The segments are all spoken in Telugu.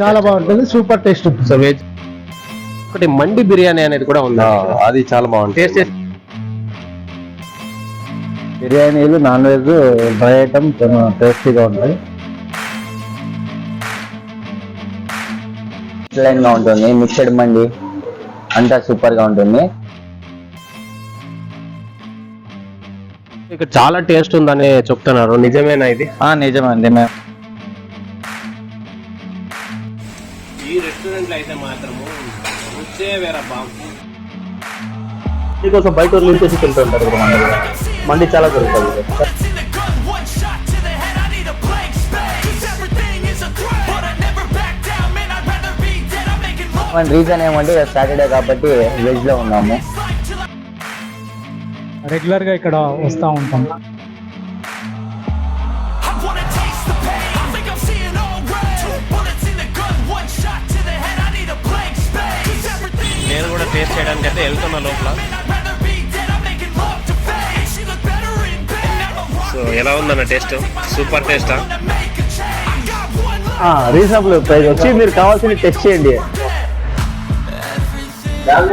చాలా బాగుంటుంది, సూపర్ టేస్ట్ ఉంటుంది. సో వెజ్ ఒకటి మండి బిర్యానీ అనేది కూడా ఉంది, అది చాలా బాగుంటుంది. టేస్ట్ బిర్యానీలు నాన్ వెజ్ డ్రై ఐటమ్ టేస్టీగా ఉంటాయి. లైన్ గా ఉంటుంది, మిక్స్డ్ మండి అంతా సూపర్ గా ఉంటుంది. ఇక్కడ చాలా టేస్ట్ ఉందని చెప్తున్నారు, నిజమేనా ఇది? నిజమండి. ఈ రెస్టారెంట్ లో అయితే మాత్రము రుచే వేరే మీకోసం బయట ఊర్లు చేసి తింటుంటారు కదా మండి చాలా దొరుకుతుంది. రీజన్ ఏమంటే సాటర్డే కాబట్టి వెజ్ లో ఉన్నాము. రెగ్యులర్ గా ఇక్కడ వస్తూ ఉంటాం. నేను కూడా టేస్ట్ చేయడానికి అయితే వెళ్తున్నా లోపల. సో ఎలా ఉందన్న టేస్ట్? సూపర్ టేస్టా? రీజనబుల్ ప్రైస్ వచ్చి మీరు కావాల్సిన టెస్ట్ చేయండి.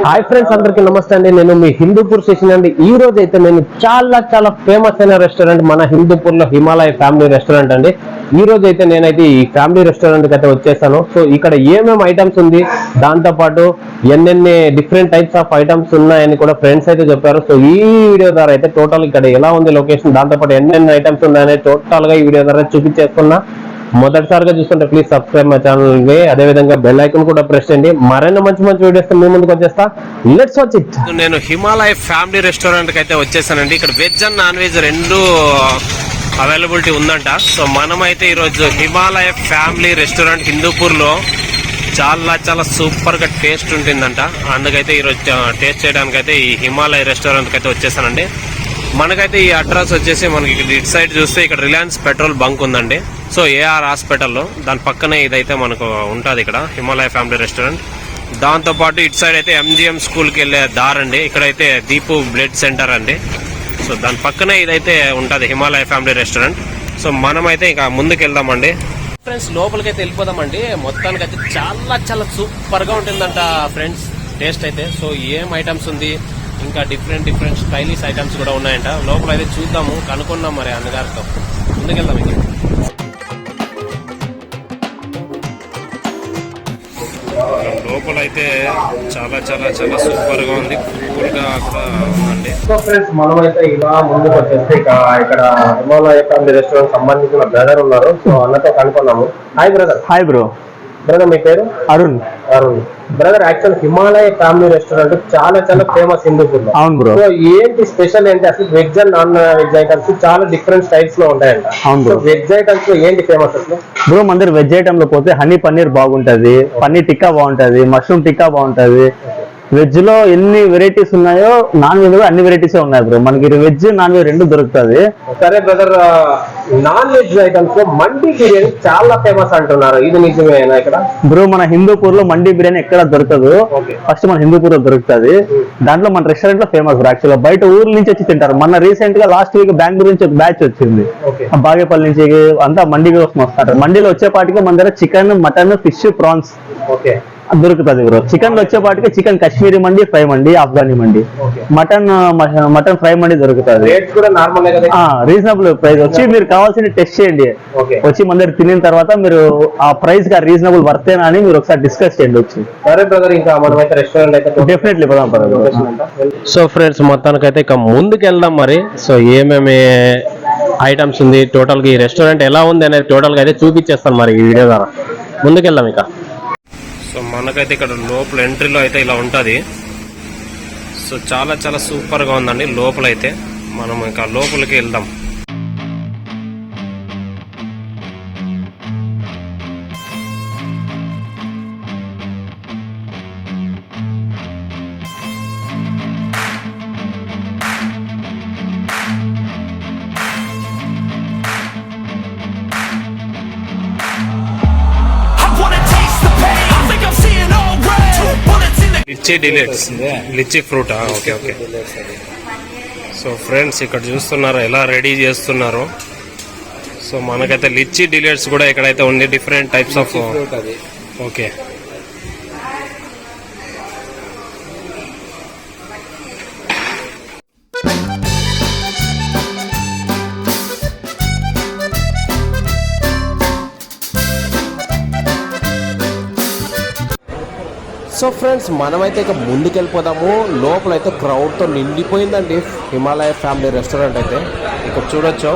హాయ్ ఫ్రెండ్స్, అందరికి నమస్తే అండి. నేను మీ హిందూపూర్ స్టేషన్ అండి. ఈ రోజు అయితే నేను చాలా ఫేమస్ అయిన రెస్టారెంట్ మన హిందూపూర్ లో హిమాలయ ఫ్యామిలీ రెస్టారెంట్ అండి. ఈ రోజు అయితే నేనైతే ఈ ఫ్యామిలీ రెస్టారెంట్ కి అయితే వచ్చేసాను. సో ఇక్కడ ఏమేమి ఐటమ్స్ ఉంది, దాంతో పాటు ఎన్నెన్ని డిఫరెంట్ టైప్స్ ఆఫ్ ఐటమ్స్ ఉన్నాయని కూడా ఫ్రెండ్స్ అయితే చెప్పారు. సో ఈ వీడియో ద్వారా అయితే టోటల్ ఇక్కడ ఎలా ఉంది లొకేషన్, దాంతో పాటు ఎన్నెన్ని ఐటమ్స్ ఉన్నాయని టోటల్ గా ఈ వీడియో ద్వారా చూపించేస్తున్నా. మొదటిసారిగా చూస్తుంటే ప్లీజ్ సబ్స్క్రైబ్ మై ఛానల్ ని, అదే విధంగా బెల్ ఐకాన్ కూడా ప్రెస్ చేయండి. మరిన్ని మంచి వీడియోస్ మీ ముందుకు వచ్చేస్తా. Let's watch it. నేను హిమాలయ ఫ్యామిలీ రెస్టారెంట్ కి అయితే వచ్చేసానండి. ఇక్కడ వెజ్ అండ్ నాన్ వెజ్ రెండు అవైలబిలిటీ ఉందంట. సో మనమైతే ఈరోజు హిమాలయ ఫ్యామిలీ రెస్టారెంట్ హిందూపూర్ లో చాలా సూపర్ గా టేస్ట్ ఉంటుందంట. అందుకైతే ఈరోజు టేస్ట్ చేయడానికి అయితే ఈ హిమాలయ రెస్టారెంట్ కి అయితే వచ్చేసానండి. మనకైతే ఈ అడ్రస్ వచ్చేసి మనకి ఇటు సైడ్ చూస్తే ఇక్కడ రిలయన్స్ పెట్రోల్ బంక్ ఉందండి. సో ఏఆర్ హాస్పిటల్లో దాని పక్కనే ఇదైతే మనకు ఉంటుంది ఇక్కడ హిమాలయ ఫ్యామిలీ రెస్టారెంట్. దాంతో పాటు ఇటు సైడ్ అయితే ఎంజిఎం స్కూల్కి వెళ్ళే దారండి. ఇక్కడైతే దీపు బ్లడ్ సెంటర్ అండి. సో దాని పక్కనే ఇదైతే ఉంటుంది హిమాలయ ఫ్యామిలీ రెస్టారెంట్. సో మనమైతే ఇంకా ముందుకు వెళ్దామండి ఫ్రెండ్స్. లోపలికి అయితే వెళ్ళిపోదామండి. మొత్తానికి అయితే చాలా సూపర్ గా ఉంటుందంట ఫ్రెండ్స్ టేస్ట్ అయితే. సో ఏం ఐటమ్స్ ఉంది, ఇంకా డిఫరెంట్ స్టైలిష్ ఐటమ్స్ కూడా ఉన్నాయంట. లోపల అయితే చూద్దాము, కనుక్కున్నాం మరి అన్నగారితో. ముందుకెళ్దాం. ఇంక లోపల అయితే చాలా సూపర్ గా ఉంది, కూల్ గా కూడా ఉందండి. సో ఫ్రెండ్స్, మనమైతే ఇలా ముందుకు వచ్చేస్తే ఇక్కడ హిమాలయ ఫ్యామిలీ రెస్టారెంట్ సంబంధించిన బ్రదర్ ఉన్నారు. సో అన్నతో కనుక్కున్నాము. Hi brother. Hi bro. Brother మీ పేరు? Arun. Brother, actual Himalaya family restaurant చాలా ఫేమస్ హిందూపూర్ లో. అవును బ్రో. సో ఏంటి స్పెషల్ ఏంటి అసలు? Veg and non veg items చాలా డిఫరెంట్ టైప్స్ లో ఉంటాయంట. అవును బ్రో. వెజ్ ఐటమ్స్ లో ఏంటి ఫేమస్ అసలు? బ్రో మన దగ్గర వెజ్ ఐటమ్ లో పోతే హనీ పన్నీర్ బాగుంటది, పన్నీర్ టిక్కా బాగుంటది, మష్రూమ్ టిక్కా బాగుంటది. వెజ్ లో ఎన్ని వెరైటీస్ ఉన్నాయో నాన్ వెజ్ లో అన్ని వెరైటీస్ ఉన్నాయి బ్రో. మనకి వెజ్ నాన్ వెజ్ రెండు దొరుకుతుంది. సరే బ్రదర్, నాన్ వెజ్ ఐటమ్స్ లో మండి బిర్యానీ చాలా ఫేమస్ అంటున్నారు, ఇది నిజమేనా? ఇక్కడ బ్రో మన హిందూపూర్ లో మండి బిర్యానీ ఎక్కడ దొరకదు. ఫస్ట్ మన హిందూపూర్ లో దొరుకుతుంది. దాంట్లో మన రెస్టారెంట్ లో ఫేమస్ బ్రో. యాక్చువల్ బయట ఊర్ల నుంచి వచ్చి తింటారు. మన రీసెంట్ గా లాస్ట్ వీక్ బెంగళూరు నుంచి ఒక బ్యాచ్ వచ్చింది, బాగేపల్లి నుంచి. అంతా మండి కోసం వస్తారు. మండీలో వచ్చేపాటికి మన దగ్గర చికెన్, మటన్, ఫిష్, ప్రాన్స్ దొరుకుతుంది బ్రో. చికెన్ లో వచ్చేపాటికి చికెన్ కాశ్మీరీ మండి, ఫ్రై మండి, ఆఫ్ఘనీ మండి, మటన్ ఫ్రై మండి దొరుకుతుంది. రీజనబుల్ ప్రైస్ వచ్చి మీరు కావాల్సిన టెస్ట్ చేయండి. వచ్చి మన దగ్గర తినిన తర్వాత మీరు ఆ ప్రైస్ గా రీజనబుల్ వర్తేనా అని మీరు ఒకసారి డిస్కస్ చేయండి వచ్చి. సరే బ్రదర్, ఇంకా మనమైతే రెస్టారెంట్ అయితే డెఫినెట్లీ పోదాం. సో ఫ్రెండ్స్, మొత్తానికైతే ఇక ముందుకు వెళ్దాం మరి. సో ఏమేమి ఐటమ్స్ ఉంది, టోటల్ గా ఈ రెస్టారెంట్ ఎలా ఉంది అనేది టోటల్ గా అయితే చూపించేస్తాను మరి ఈ వీడియో ద్వారా. ముందుకెళ్దాం ఇక. సో మనకైతే ఇక్కడ లోపల ఎంట్రీలో అయితే ఇలా ఉంటుంది. సో చాలా సూపర్ గా ఉందండి లోపల అయితే. మనం ఇంకా లోపలికి వెళ్దాం. Litchi delights, litchi fruit. Okay. So friends, ఇక్కడ చూస్తున్నారు ఎలా రెడీ చేస్తున్నారు. సో మనకైతే లిచ్చి డిలైట్స్ కూడా ఇక్కడైతే ఉంది. Different types of okay. So friends, మనమైతే ఇక ముందుకెళ్ళిపోదాము. లోపలైతే క్రౌడ్తో నిండిపోయిందండి హిమాలయ ఫ్యామిలీ రెస్టారెంట్ అయితే. ఇక్కడ చూడొచ్చు.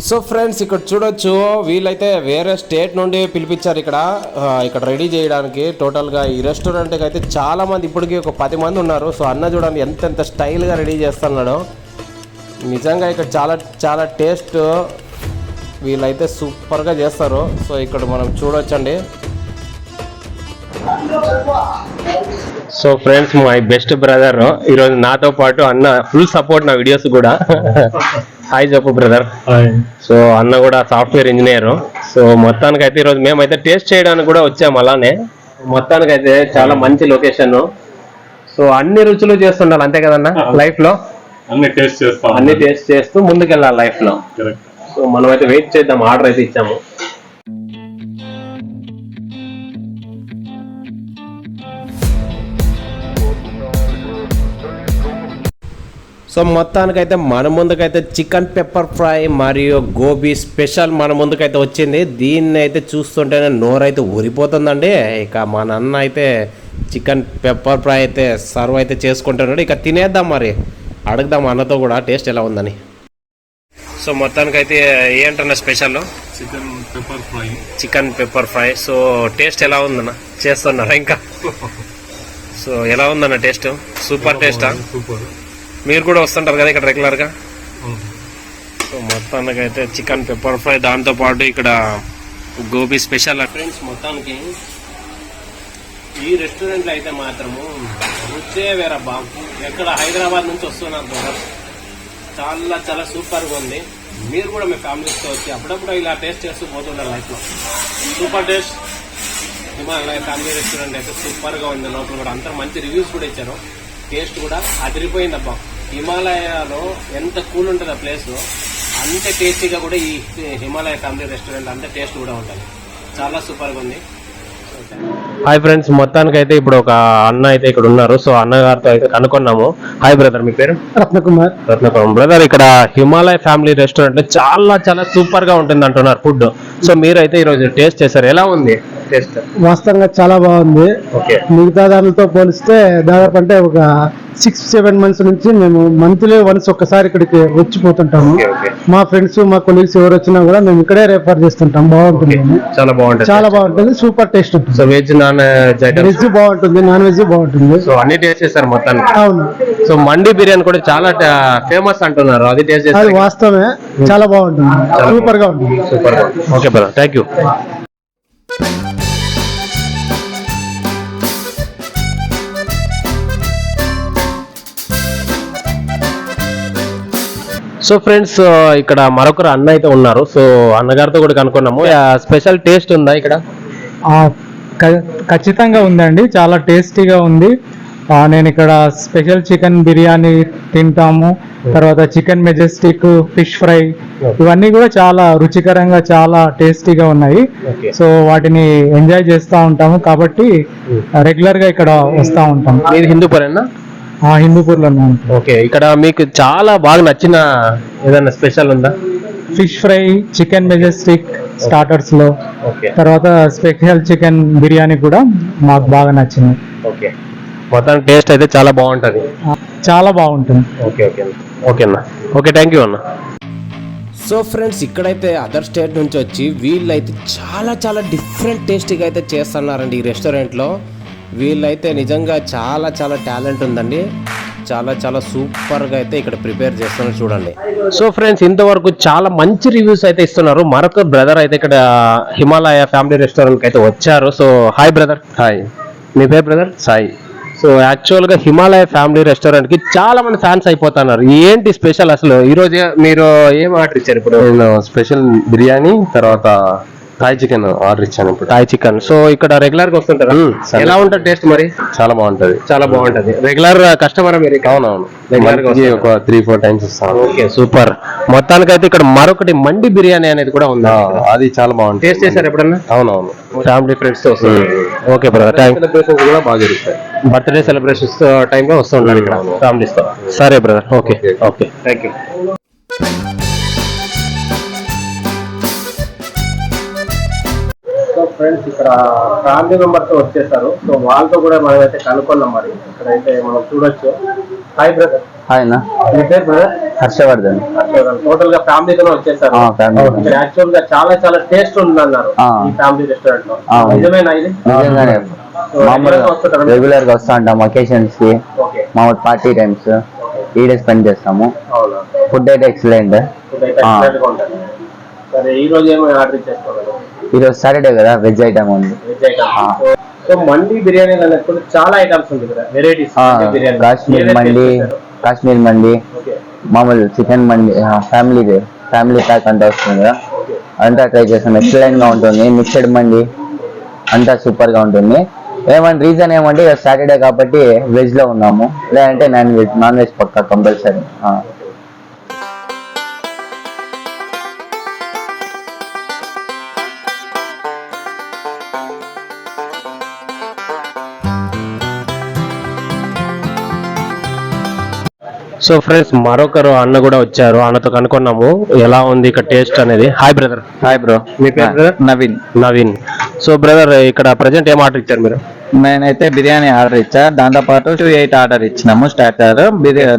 సో ఫ్రెండ్స్, ఇక్కడ చూడొచ్చు, వీళ్ళైతే వేరే స్టేట్ నుండి పిలిపించారు ఇక్కడ రెడీ చేయడానికి. టోటల్గా ఈ రెస్టారెంట్కి అయితే చాలామంది, ఇప్పటికీ ఒక 10 మంది ఉన్నారు. సో అన్న చూడండి ఎంత స్టైల్గా రెడీ చేస్తున్నాడు. నిజంగా ఇక్కడ చాలా చాలా టేస్ట్ వీళ్ళైతే సూపర్గా చేస్తారు. సో ఇక్కడ మనం చూడొచ్చండి. So friends, my best brother ఈరోజు నాతో పాటు అన్న ఫుల్ సపోర్ట్ నా వీడియోస్ కూడా. హాయ్ చెప్పు బ్రదర్. సో అన్న కూడా సాఫ్ట్వేర్ ఇంజనీర్. సో మొత్తానికైతే ఈరోజు మేమైతే టేస్ట్ చేయడానికి కూడా వచ్చాము. అలానే మొత్తానికైతే చాలా మంచి లొకేషన్. సో అన్ని రుచులు చేస్తుండాలి, అంతే కదన్నా లైఫ్ లో. అన్ని టేస్ట్ చేస్తూ ముందుకెళ్ళాలి లైఫ్ లో. సో మనం అయితే వెయిట్ చేద్దాం. ఆర్డర్ అయితే ఇచ్చాము. సో మొత్తానికైతే మన ముందుకైతే చికెన్ పెప్పర్ ఫ్రై మరియు గోబీ స్పెషల్ మన ముందుకైతే వచ్చింది. దీన్ని అయితే చూస్తుంటేనే నోరైతే ఊరిపోతుందండి. ఇక మా నాన్న అయితే చికెన్ పెప్పర్ ఫ్రై అయితే సర్వ్ అయితే చేసుకుంటున్నాడు. ఇక తినేద్దాం, మరి అడుగుదాం అన్నతో కూడా టేస్ట్ ఎలా ఉందని. సో మొత్తానికైతే ఏంటన్నా special? Chicken pepper fry. So taste ఎలా ఉందన్న? చేస్తున్నారా ఇంకా? సో ఎలా ఉందన్న టేస్ట్? సూపర్ టేస్టా? మీరు కూడా వస్తుంటారు కదా ఇక్కడ రెగ్యులర్గా? సో మొత్తానికైతే చికెన్ పెప్పర్ ఫ్రై, దాంతో పాటు ఇక్కడ గోబీ స్పెషల్. ఫ్రెండ్స్, మొత్తానికి ఈ రెస్టారెంట్లో అయితే మాత్రము రుచే వేరబ్బా. ఎక్కడ హైదరాబాద్ నుంచి వస్తున్నారు బ్రదర్. చాలా చాలా సూపర్గా ఉంది. మీరు కూడా మీ ఫ్యామిలీస్తో వచ్చి అప్పుడప్పుడు ఇలా టేస్ట్ చేస్తూ పోతుంటారు లైఫ్లో. Super taste. Himalaya family restaurant అయితే సూపర్గా ఉంది. లోపల కూడా అందరూ మంచి రివ్యూస్ కూడా ఇచ్చారు. టేస్ట్ కూడా అదిరిపోయిందబ్బా. హిమాలయాలో ఎంత కూల్ ఉంటుంది ఆ ప్లేస్, అంత టేస్టీగా కూడా ఈ హిమాలయ ఫ్యామిలీ రెస్టారెంట్ అంత టేస్ట్ కూడా ఉంటుంది. చాలా సూపర్గా ఉంది. హాయ్ ఫ్రెండ్స్, మొత్తానికైతే ఇప్పుడు ఒక అన్న అయితే ఇక్కడ ఉన్నారు. సో అన్నగారితో అయితే కనుక్కున్నాము. హాయ్ బ్రదర్, మీ పేరు? రత్నకుమార్. బ్రదర్, ఇక్కడ హిమాలయ ఫ్యామిలీ రెస్టారెంట్ చాలా చాలా సూపర్ గా ఉంటుంది అంటున్నారు ఫుడ్. సో మీరైతే ఈరోజు టేస్ట్ చేశారు, ఎలా ఉంది టేస్ట్? వాస్తవంగా చాలా బాగుంది. మిగతా దానితో పోలిస్తే దాదాపు అంటే ఒక 6-7 months నుంచి మేము మంత్లీ వన్స్ ఒక్కసారి ఇక్కడికి వచ్చిపోతుంటాము. మా ఫ్రెండ్స్, మా కొలీగ్స్ ఎవరు వచ్చినా కూడా మేము ఇక్కడే రెఫర్ చేస్తుంటాం. బాగుంటుంది, చాలా బాగుంటుంది. చాలా బాగుంటుంది. సూపర్ టేస్ట్ ఉంటుంది. సో వెజ్, నాన్ వెజ్ బాగుంటుంది, నాన్ వెజ్ బాగుంటుంది. సో అన్ని టేస్ట్ చేస్తారు మొత్తానికి. అవును. సో మండి బిర్యానీ కూడా చాలా ఫేమస్ అంటున్నారు, అది టేస్ట్ చేస్తారు? అది వాస్తవమే, చాలా బాగుంటుంది, సూపర్ గా ఉంటుంది. Super. Okay brother, thank you. So friends, ఇక్కడ మరొకరు అన్న అయితే ఉన్నారు. సో అన్నగారితో కూడా కనుక్కున్నాము. స్పెషల్ టేస్ట్ ఉందా ఇక్కడ? ఖచ్చితంగా ఉందండి, చాలా టేస్టీగా ఉంది. నేను ఇక్కడ స్పెషల్ చికెన్ బిర్యానీ తింటాము, తర్వాత చికెన్ మెజెస్టిక్, ఫిష్ ఫ్రై, ఇవన్నీ కూడా చాలా రుచికరంగా చాలా టేస్టీగా ఉన్నాయి. సో వాటిని ఎంజాయ్ చేస్తూ ఉంటాము కాబట్టి రెగ్యులర్ గా ఇక్కడ వస్తూ ఉంటాం. మీరు హిందూపురేనా? హిందూపూర్లో. ఓకే. ఇక్కడ మీకు చాలా బాగా నచ్చిన ఏదైనా స్పెషల్ ఉందా? Fish fry, chicken Majestic starters లో, తర్వాత స్పెషల్ చికెన్ బిర్యానీ కూడా మాకు బాగా నచ్చింది. ఓకే. మొత్తం టేస్ట్ అయితే చాలా బాగుంటుంది. చాలా బాగుంటుంది. ఓకే ఓకే ఓకే అన్న. ఓకే, థ్యాంక్ యూ అన్న. సో ఫ్రెండ్స్, ఇక్కడైతే అదర్ స్టేట్ నుంచి వచ్చి వీళ్ళైతే చాలా చాలా డిఫరెంట్ టేస్టీగా అయితే చేస్తున్నారండి ఈ రెస్టారెంట్లో. వీళ్ళైతే నిజంగా చాలా చాలా టాలెంట్ ఉందండి. చాలా చాలా సూపర్గా అయితే ఇక్కడ ప్రిపేర్ చేస్తున్నారు చూడండి. సో ఫ్రెండ్స్, ఇంతవరకు చాలా మంచి రివ్యూస్ అయితే ఇస్తున్నారు. మరొక బ్రదర్ అయితే ఇక్కడ హిమాలయ ఫ్యామిలీ రెస్టారెంట్కి అయితే వచ్చారు. So hi brother. హాయ్, మీ పేరు బ్రదర్? సాయి. సో యాక్చువల్గా హిమాలయ ఫ్యామిలీ రెస్టారెంట్కి చాలా మంది ఫ్యాన్స్ అయిపోతున్నారు. ఏంటి స్పెషల్ అసలు? ఈరోజు మీరు ఏం ఆర్డర్ ఇచ్చారు? ఇప్పుడు నేను స్పెషల్ బిర్యానీ, తర్వాత థాయ్ చికెన్ ఆర్డర్ ఇచ్చాను ఇప్పుడు. Thai chicken. సో ఇక్కడ రెగ్యులర్ గా వస్తుంటారా? ఎలా ఉంటుంది టేస్ట్ మరి? చాలా బాగుంటది. చాలా బాగుంటది. రెగ్యులర్ కస్టమర్ మీరు? అవునవును, రెగ్యులర్ గా మంత్కి ఒక 3-4 టైమ్స్ వస్తాను. Okay, super. మొత్తానికైతే ఇక్కడ మరొకటి మండి బిర్యానీ అనేది కూడా ఉంది. అది చాలా బాగుంటుంది. టేస్ట్ చేశారు ఎప్పుడన్నా? అవునవును, ఫ్యామిలీ ఫ్రెండ్స్ తో వస్తుంది. Okay brother, thank. సెలబ్రేషన్స్ కూడా బాగా జరుగుతాయి. బర్త్డే సెలబ్రేషన్స్ టైమ్ లో వస్తూ ఉంటారు ఇక్కడ ఫ్యామిలీస్ తో. సరే brother, okay okay, thank you. So friends, ఇక్కడ ఫ్యామిలీ మెంబర్స్ తో వచ్చేసారు. సో వాళ్ళతో కూడా మనం అయితే కనుక్కున్నాం. మరి ఇక్కడైతే మనం చూడొచ్చు. Hi brother. హాయ్ అన్న, మీ పేరు బ్రదర్? హర్షవర్ధన్. టోటల్ గా ఫ్యామిలీతో వచ్చేసారు. ఇక్కడ యాక్చువల్ గా చాలా చాలా టేస్ట్ ఉందన్నారు ఈ ఫ్యామిలీ రెస్టారెంట్ లో. నిజమేనా ఇది? నిజంగానే మామూలుగా రెగ్యులర్ గా వస్తా ఉంటాం అకేషన్స్ కి, మామూలు పార్టీ టైమ్స్ ఈడే స్పెండ్ చేస్తాము. ఫుడ్ అయితే ఎక్సలెంట్. సరే, ఈ రోజు ఏమో ఆర్డర్ ఇచ్చేసుకోవాలి. ఈరోజు సాటర్డే కదా, వెజ్ ఐటమ్ ఉంది. Veg item. సో మండి బిర్యానీ అనేది చాలా ఐటమ్స్ ఉంది కదా, వెరైటీస్. కాశ్మీర్ మండి, మామూలు చికెన్ మండి, ఫ్యామిలీ ప్యాక్ అంతా వస్తుంది కదా, అంతా ట్రై చేస్తాం. ఎక్సలెంట్ గా ఉంటుంది. మిక్స్డ్ మండి అంతా సూపర్ గా ఉంటుంది. ఏమంటే రీజన్ ఏమంటే సాటర్డే కాబట్టి వెజ్ లో ఉన్నాము, లేదంటే నాన్ వెజ్ పక్కా కంపల్సరీ. సో ఫ్రెండ్స్, మరొకరు అన్న కూడా వచ్చారు. అన్నతో కనుక్కున్నాము ఎలా ఉంది ఇక్కడ టేస్ట్ అనేది. Hi brother. Hi bro. మీ పేరు brother? Naveen. Naveen. So brother, ఇక్కడ ప్రజెంట్ ఏం ఆర్డర్ ఇచ్చారు మీరు? నేనైతే బిర్యానీ ఆర్డర్ ఇచ్చా, దాంతో పాటు 2-8 ఆర్డర్ ఇచ్చినాము స్టార్టర్,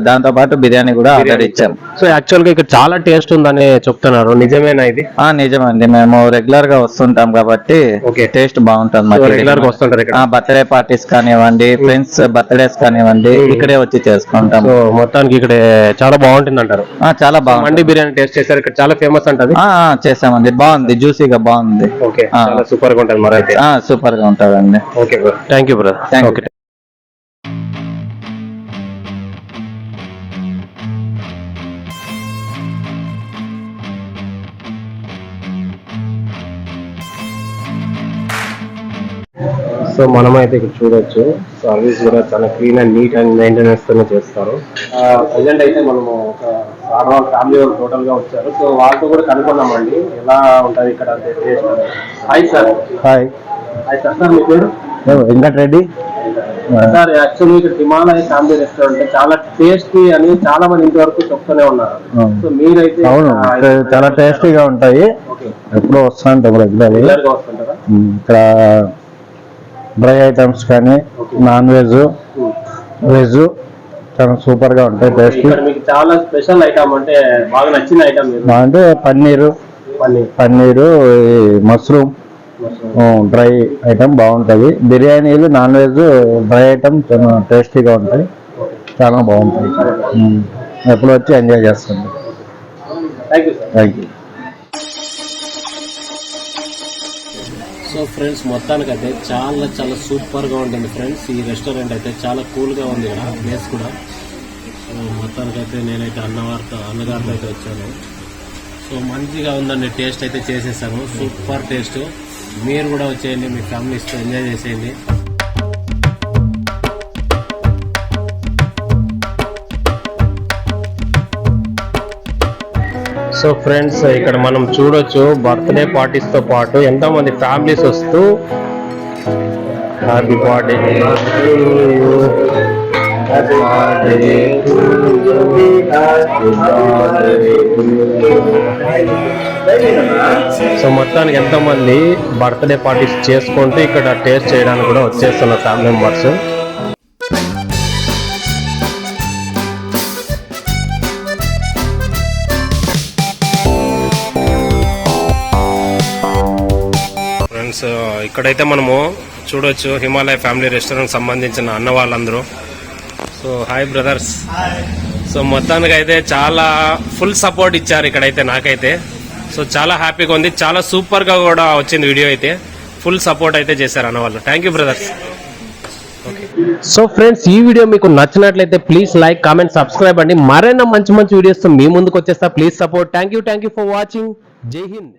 దాంతో పాటు బిర్యానీ కూడా ఆర్డర్ ఇచ్చాము. సో యాక్చువల్ గా ఇక్కడ చాలా టేస్ట్ ఉందని చెప్తున్నారు, నిజమేనా ఇది? నిజమండి, మేము రెగ్యులర్ గా వస్తుంటాం కాబట్టి టేస్ట్ బాగుంటుంది. రెగ్యులర్ గా వస్తుంటారు ఇక్కడ. బర్త్డే పార్టీస్ కానివ్వండి, ఫ్రెండ్స్ బర్త్డేస్ కానివ్వండి, ఇక్కడే వచ్చి చేసుకుంటాం. సో మొత్తానికి ఇక్కడ చాలా బాగుంటుంది అంటారు. చాలా బాగుంది. మండి బిర్యానీ టేస్ట్ చేశారు, ఇక్కడ చాలా ఫేమస్ అంటది. చేసామండి, బాగుంది, జ్యూసీగా బాగుంది. ఓకే, చాలా సూపర్ గా ఉంటుంది. మరి అయితే సూపర్ గా ఉంటుందండి. Okay bro, thank you brother. Okay. So మనమైతే ఇక్కడ చూడొచ్చు, సర్వీస్ కూడా చాలా clean and neat and maintenance తోనే చేస్తారు. ప్రజెంట్ అయితే మనము ఒక 6 వాళ్ళ ఫ్యామిలీ వాళ్ళు టోటల్ గా వచ్చారు. సో వాళ్ళతో కూడా కనుక్కున్నామండి ఎలా ఉంటుంది ఇక్కడ taste. Hi sir. Hi. Hi sir. Sir మీ పేరు? వెంకటరెడ్డి. సార్, యాక్చువల్లీ ఇక్కడ హిమాలయ ఫ్యామిలీ రెస్టారెంట్ చాలా టేస్టీ అని చాలా మంది ఇంతవరకు చెప్తూనే ఉన్నారు. సో మీరైతే? అవును, చాలా టేస్టీగా ఉంటాయి. ఎప్పుడో వస్తుంటాం రెగ్యులర్ గా వస్తుంటారా? ఇక్కడ డ్రై ఐటమ్స్ కానీ నాన్ వెజ్, వెజ్ చాలా సూపర్ గా ఉంటాయి. టేస్ట్ మీకు చాలా స్పెషల్ ఐటమ్ అంటే బాగా నచ్చిన ఐటమ్ అంటే పన్నీరు, మష్రూమ్ డ్రై ఐటమ్ బాగుంటుంది. బిర్యానీలు నాన్ వెజ్ డ్రై ఐటమ్ చాలా టేస్టీగా ఉంటాయి, చాలా బాగుంటాయి. ఎప్పుడు వచ్చి ఎంజాయ్ చేస్తుంది. Thank you. సో ఫ్రెండ్స్, మొత్తానికి అయితే చాలా చాలా సూపర్ గా ఉంటుంది ఫ్రెండ్స్. ఈ రెస్టారెంట్ అయితే చాలా కూల్ గా ఉంది ఇక్కడ ప్లేస్ కూడా. సో మొత్తానికి అయితే నేనైతే అన్నగారితో అయితే వచ్చాను. సో మంచిగా ఉందండి, టేస్ట్ అయితే చేసేసాను, సూపర్ టేస్ట్. మీరు కూడా వచ్చేయండి, మీ ఫ్యామిలీస్తో ఎంజాయ్ చేసేయండి. సో ఫ్రెండ్స్, ఇక్కడ మనం చూడొచ్చు బర్త్డే పార్టీస్ తో పాటు ఎంతో మంది ఫ్యామిలీస్ వస్తూ హ్యాపీ బర్త్డే సో మొత్తానికి ఎంతో మంది బర్త్డే పార్టీస్ చేసుకుంటూ ఇక్కడ టేస్ట్ చేయడానికి కూడా వచ్చేస్తున్నారు ఫ్యామిలీ మెంబర్స్. ఫ్రెండ్స్, ఇక్కడైతే మనము చూడొచ్చు హిమాలయ ఫ్యామిలీ రెస్టారెంట్ సంబంధించిన అన్న వాళ్ళందరూ. So hi brothers. సో మొత్తానికి అయితే చాలా ఫుల్ సపోర్ట్ ఇచ్చారు ఇక్కడైతే నాకైతే. సో చాలా హ్యాపీగా ఉంది, చాలా సూపర్ గా కూడా వచ్చింది వీడియో అయితే. ఫుల్ సపోర్ట్ అయితే చేశారు అన్న వాళ్ళు. Thank you brothers. So friends, ఈ వీడియో మీకు నచ్చినట్లయితే ప్లీజ్ లైక్, కామెంట్, సబ్స్క్రైబ్ అండి. మరైనా మంచి మంచి వీడియోస్ మీ ముందుకు వచ్చేస్తా. Please support. Thank you for watching. జై హింద్.